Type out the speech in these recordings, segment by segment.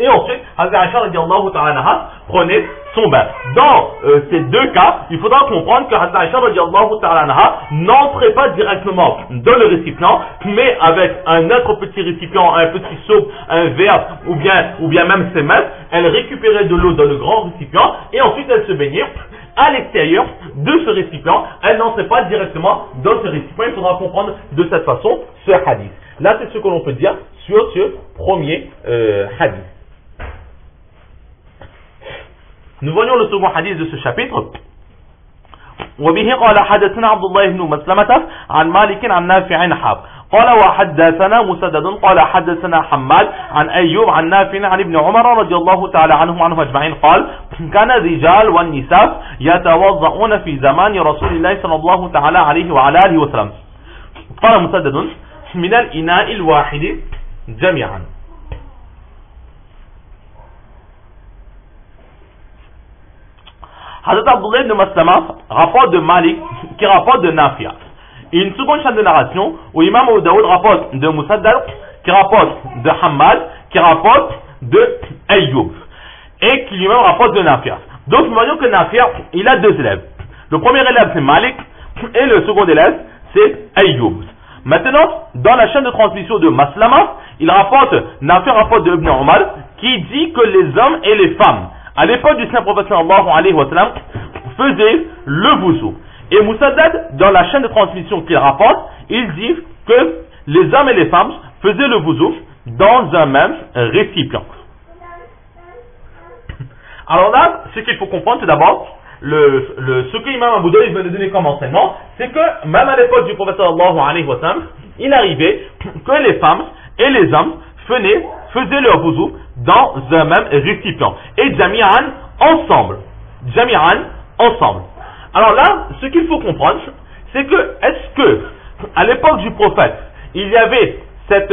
Et ensuite, Hazrat Aïcha radiallahu ta'ala anha prenait son bain. Dans ces deux cas, il faudra comprendre que Hazrat Aïcha radiallahu ta'ala anha n'entrait pas directement dans le récipient, mais avec un autre petit récipient, un petit seau, un verre, ou bien même ses mains, elle récupérait de l'eau dans le grand récipient, et ensuite elle se baignait à l'extérieur de ce récipient. Elle n'entrait pas directement dans ce récipient. Il faudra comprendre de cette façon ce hadith. Là, c'est ce que l'on peut dire sur ce premier hadith. Nous voyons le second hadith de ce chapitre. وبه قال حدثنا عبد الله بن مسلمة عن مالك عن نافع حاب قال وحدثنا مسدد قال حدثنا حماد عن أيوب عن نافع عن ابن عمر رضي الله تعالى عنهم أجمعين قال كان الرجال والنساء يتوضؤون في زمان رسول الله صلى الله تعالى عليه وعلى آله وسلم قال مسدد من الإناء الواحد جميعا. Hazrat Abdullah ibn Maslama rapporte de Malik qui rapporte de Nafia. Et une seconde chaîne de narration où Imam Abu Daoud rapporte de Musaddad qui rapporte de Hammad qui rapporte de Ayyub et qui lui-même rapporte de Nafia. Donc nous voyons que Nafia il a deux élèves. Le premier élève c'est Malik et le second élève c'est Ayyub. Maintenant dans la chaîne de transmission de Maslama Nafia rapporte de Ibn Umar qui dit que les hommes et les femmes à l'époque du Saint Prophète sallallahu alayhi wa sallam faisaient le wuzu. Et Musaddad, dans la chaîne de transmission qu'il rapporte, il dit que les hommes et les femmes faisaient le wuzu dans un même récipient. Alors là, ce qu'il faut comprendre tout d'abord, ce que l'imam Abu Daoud veut nous donner comme enseignement, c'est que même à l'époque du Prophète sallallahu alayhi wa sallam, il arrivait que les femmes et les hommes faisaient leur wuzu dans un même récipient. Et jami'an ensemble. Alors là, ce qu'il faut comprendre, c'est que, est-ce que, à l'époque du prophète, il y avait cette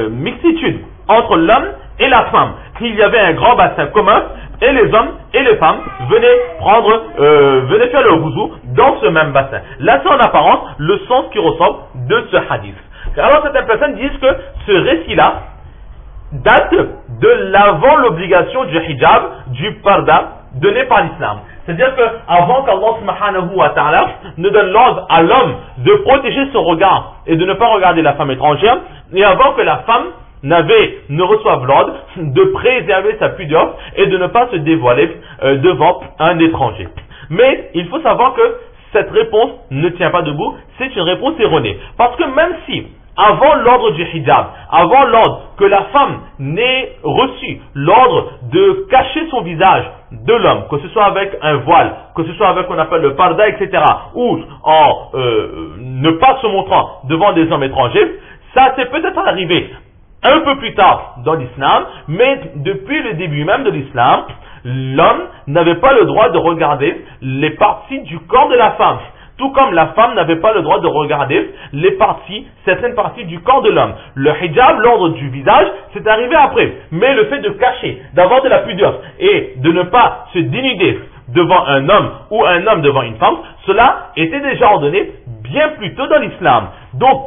mixitude entre l'homme et la femme, qu'il y avait un grand bassin commun, et les hommes et les femmes venaient faire leur wuzu dans ce même bassin. Là, c'est en apparence le sens qui ressort de ce hadith. Alors, certaines personnes disent que ce récit-là date de l'avant l'obligation du hijab, du parda, donné par l'islam. C'est-à-dire qu'avant qu'Allah subhanahu wa ta'ala ne donne l'ordre à l'homme de protéger son regard et de ne pas regarder la femme étrangère, et avant que la femme ne reçoive l'ordre de préserver sa pudeur et de ne pas se dévoiler devant un étranger. Mais il faut savoir que cette réponse ne tient pas debout, c'est une réponse erronée. Parce que même si avant l'ordre du hijab, avant l'ordre que la femme n'ait reçu l'ordre de cacher son visage de l'homme, que ce soit avec un voile, que ce soit avec ce qu'on appelle le parda, etc., ou en ne pas se montrant devant des hommes étrangers, ça c'est peut-être arrivé un peu plus tard dans l'islam, mais depuis le début même de l'islam, l'homme n'avait pas le droit de regarder les parties du corps de la femme. Tout comme la femme n'avait pas le droit de regarder certaines parties du corps de l'homme. Le hijab, l'ordre du visage, c'est arrivé après. Mais le fait de cacher, d'avoir de la pudeur et de ne pas se dénuder devant un homme ou un homme devant une femme, cela était déjà ordonné bien plus tôt dans l'islam. Donc,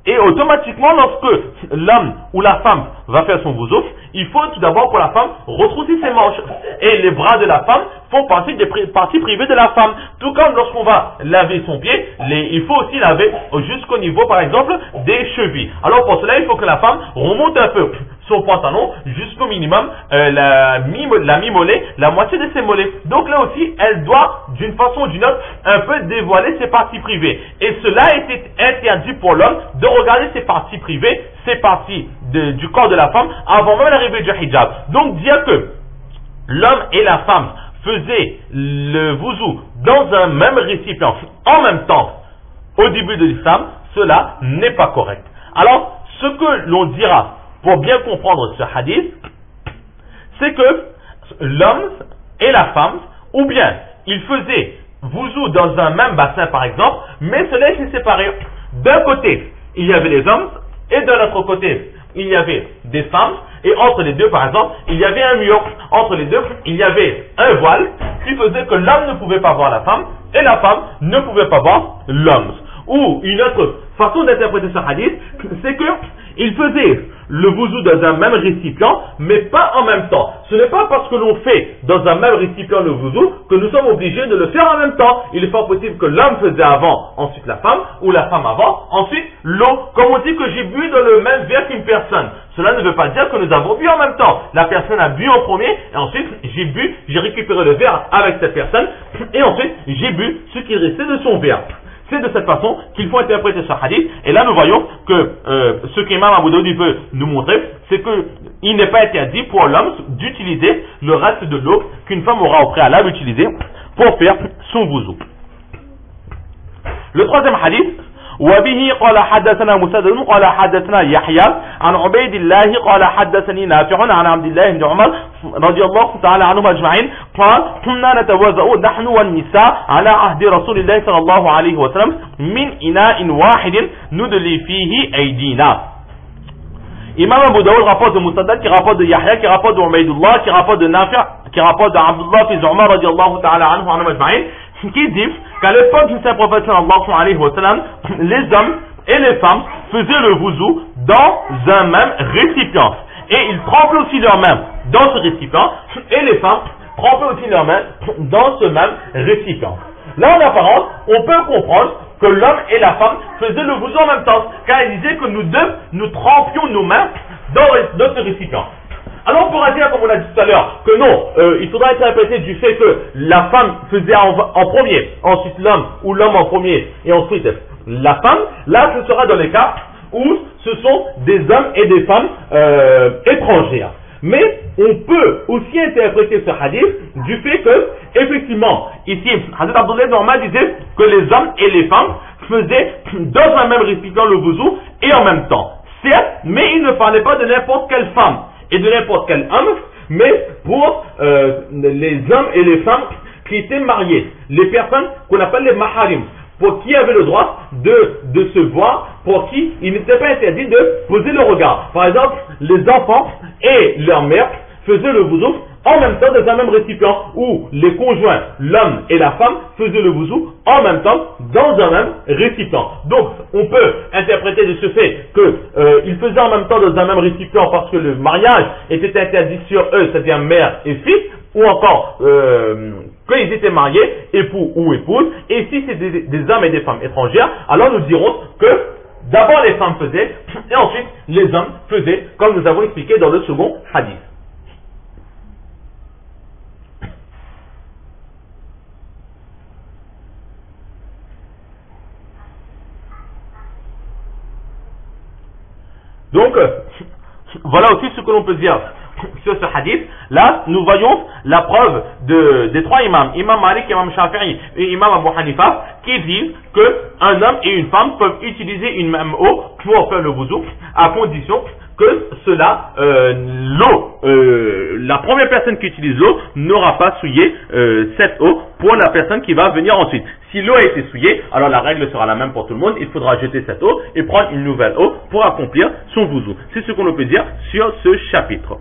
et automatiquement, lorsque l'homme ou la femme va faire son wuzu, il faut tout d'abord pour la femme retrousser ses manches. Et les bras de la femme font partie des parties privées de la femme. Tout comme lorsqu'on va laver son pied, il faut aussi laver jusqu'au niveau, par exemple, des chevilles. Alors pour cela, il faut que la femme remonte un peu son pantalon jusqu'au minimum, la mi-mollet, la moitié de ses mollets. Donc là aussi, elle doit, d'une façon ou d'une autre, un peu dévoiler ses parties privées. Et cela était interdit pour l'homme de regarder ses parties privées, ses parties du corps de la femme, avant même l'arrivée du hijab. Donc dire que l'homme et la femme faisaient le wuzu dans un même récipient en même temps au début de l'islam, cela n'est pas correct. Alors, ce que l'on dira pour bien comprendre ce hadith, c'est que l'homme et la femme, ou bien ils faisaient wuzu dans un même bassin par exemple, mais cela était séparé. D'un côté, il y avait les hommes, et de l'autre côté, il y avait des femmes, et entre les deux, par exemple, il y avait un mur. Entre les deux, il y avait un voile qui faisait que l'homme ne pouvait pas voir la femme, et la femme ne pouvait pas voir l'homme. Ou une autre façon d'interpréter ce hadith, c'est que Ils faisaient le wuzu dans un même récipient, mais pas en même temps. Ce n'est pas parce que l'on fait dans un même récipient le wuzu que nous sommes obligés de le faire en même temps. Il est fort possible que l'homme faisait avant, ensuite la femme, ou la femme avant, ensuite l'eau. Comme on dit que j'ai bu dans le même verre qu'une personne, cela ne veut pas dire que nous avons bu en même temps. La personne a bu en premier, et ensuite j'ai bu, j'ai récupéré le verre avec cette personne, et ensuite j'ai bu ce qui restait de son verre. C'est de cette façon qu'il faut interpréter ce hadith. Et là, nous voyons que ce qu'Imam Abu Daoud veut nous montrer, c'est qu'il n'est pas interdit pour l'homme d'utiliser le reste de l'eau qu'une femme aura au préalable utilisé pour faire son wuzu. Le troisième hadith, وبه قال حدثنا مسدد قال حدثنا يحيى عن عبيد الله قال حدثني نافع عن عبد الله بن عمر رضي الله تعالى عنهم اجمعين قال كنا نتوضأ نحن والنساء على عهد رسول الله صلى الله عليه وسلم من إناء واحد ندلي فيه أيدينا. Imam Abu Daoud rapporte de Musaddad, qui rapporte de Yahya, qui rapporte de Ubaydullah, qui rapporte de Nafi', qui rapporte de Abdullah fils Umar radiyallahu ta'ala anhu ajma'in, qui dit qu'à l'époque du saint prophète sallallahu alayhi wa sallam, les hommes et les femmes faisaient le wuzu dans un même récipient. Et ils trempaient aussi leurs mains dans ce récipient, et les femmes trempaient aussi leurs mains dans ce même récipient. Là, en apparence, on peut comprendre que l'homme et la femme faisaient le wuzu en même temps, car il disait que nous deux, nous trempions nos mains dans ce récipient. Alors on pourra dire, comme on a dit tout à l'heure, que non, il faudra interpréter du fait que la femme faisait en premier, ensuite l'homme, ou l'homme en premier, et ensuite la femme. Là, ce sera dans les cas où ce sont des hommes et des femmes étrangères. Mais on peut aussi interpréter ce hadith du fait que, effectivement, ici, Hadith Abdullah ibn Umar disait que les hommes et les femmes faisaient dans un même récipient le wuzu et en même temps. Certes, mais il ne parlait pas de n'importe quelle femme et de n'importe quel homme, mais pour les hommes et les femmes qui étaient mariés, les personnes qu'on appelle les maharim, pour qui avaient le droit de se voir, pour qui il n'était pas interdit de poser le regard. Par exemple, les enfants et leur mère faisaient le wuzu en même temps dans un même récipient, ou les conjoints, l'homme et la femme, faisaient le wuzu en même temps dans un même récipient. Donc, on peut interpréter de ce fait qu'ils faisaient en même temps dans un même récipient parce que le mariage était interdit sur eux, c'est-à-dire mère et fils, ou encore qu'ils étaient mariés, époux ou épouse. Et si c'est des hommes et des femmes étrangères, alors nous dirons que d'abord les femmes faisaient, et ensuite les hommes faisaient, comme nous avons expliqué dans le second hadith. Donc, voilà aussi ce que l'on peut dire sur ce hadith. Là, nous voyons la preuve des trois imams, Imam Malik, Imam Shafi'i et Imam Abu Hanifa, qui disent qu'un homme et une femme peuvent utiliser une même eau pour faire le wuzu, à condition que cela, la première personne qui utilise l'eau n'aura pas souillé cette eau pour la personne qui va venir ensuite. Si l'eau a été souillée, alors la règle sera la même pour tout le monde. Il faudra jeter cette eau et prendre une nouvelle eau pour accomplir son wuzu. C'est ce qu'on peut dire sur ce chapitre.